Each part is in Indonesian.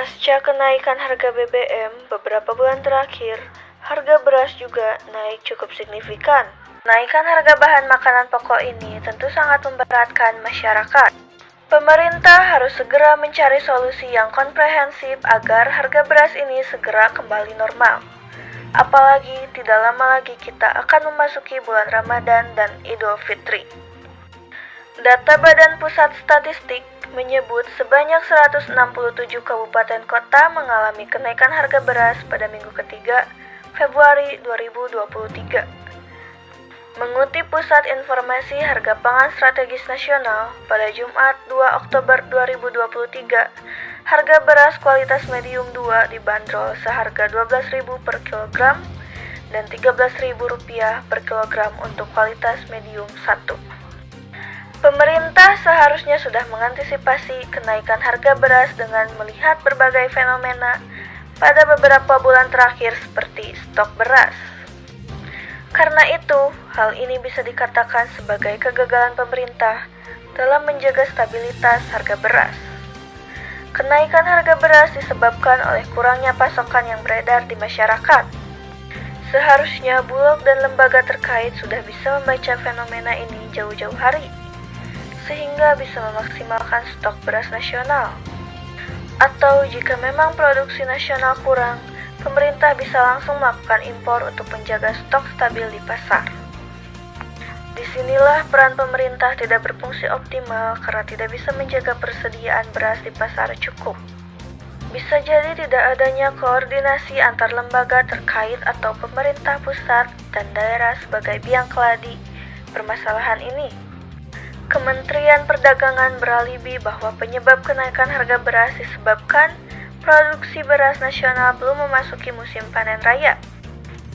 Pasca kenaikan harga BBM beberapa bulan terakhir, harga beras juga naik cukup signifikan. Kenaikan harga bahan makanan pokok ini tentu sangat memberatkan masyarakat. Pemerintah harus segera mencari solusi yang komprehensif agar harga beras ini segera kembali normal. Apalagi tidak lama lagi kita akan memasuki bulan Ramadan dan Idul Fitri. Data Badan Pusat Statistik menyebut sebanyak 167 kabupaten kota mengalami kenaikan harga beras pada minggu ketiga Februari 2023. Mengutip Pusat Informasi Harga Pangan Strategis Nasional, pada Jumat 2 Oktober 2023, harga beras kualitas medium 2 dibanderol seharga Rp12.000 per kilogram dan Rp13.000 per kilogram untuk kualitas medium 1. Pemerintah seharusnya sudah mengantisipasi kenaikan harga beras dengan melihat berbagai fenomena pada beberapa bulan terakhir seperti stok beras. Karena itu, hal ini bisa dikatakan sebagai kegagalan pemerintah dalam menjaga stabilitas harga beras. Kenaikan harga beras disebabkan oleh kurangnya pasokan yang beredar di masyarakat. Seharusnya Bulog dan lembaga terkait sudah bisa membaca fenomena ini jauh-jauh hari, sehingga bisa memaksimalkan stok beras nasional. Atau jika memang produksi nasional kurang, pemerintah bisa langsung melakukan impor untuk menjaga stok stabil di pasar. Disinilah peran pemerintah tidak berfungsi optimal karena tidak bisa menjaga persediaan beras di pasar cukup. Bisa jadi tidak adanya koordinasi antar lembaga terkait atau pemerintah pusat dan daerah sebagai biang keladi permasalahan ini. Kementerian Perdagangan beralibi bahwa penyebab kenaikan harga beras disebabkan produksi beras nasional belum memasuki musim panen raya.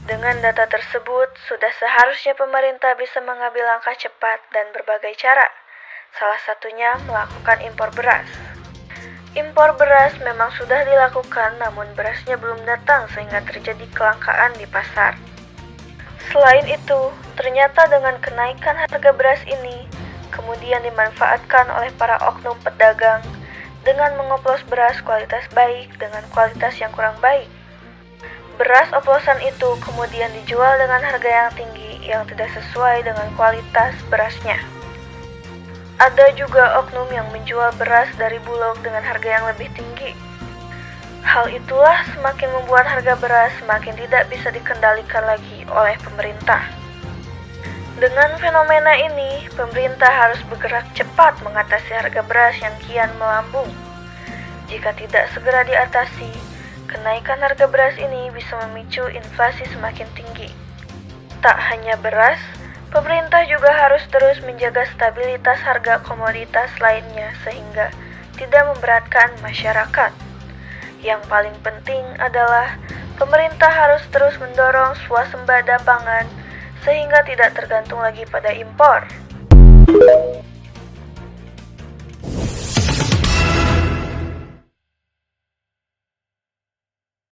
Dengan data tersebut, sudah seharusnya pemerintah bisa mengambil langkah cepat dan berbagai cara. Salah satunya melakukan impor beras. Impor beras memang sudah dilakukan, namun berasnya belum datang sehingga terjadi kelangkaan di pasar. Selain itu, ternyata dengan kenaikan harga beras ini, kemudian dimanfaatkan oleh para oknum pedagang dengan mengoplos beras kualitas baik dengan kualitas yang kurang baik. Beras oplosan itu kemudian dijual dengan harga yang tinggi yang tidak sesuai dengan kualitas berasnya. Ada juga oknum yang menjual beras dari Bulog dengan harga yang lebih tinggi. Hal itulah semakin membuat harga beras semakin tidak bisa dikendalikan lagi oleh pemerintah. Dengan fenomena ini, pemerintah harus bergerak cepat mengatasi harga beras yang kian melambung. Jika tidak segera diatasi, kenaikan harga beras ini bisa memicu inflasi semakin tinggi. Tak hanya beras, pemerintah juga harus terus menjaga stabilitas harga komoditas lainnya sehingga tidak memberatkan masyarakat. Yang paling penting adalah pemerintah harus terus mendorong swasembada pangan sehingga tidak tergantung lagi pada impor.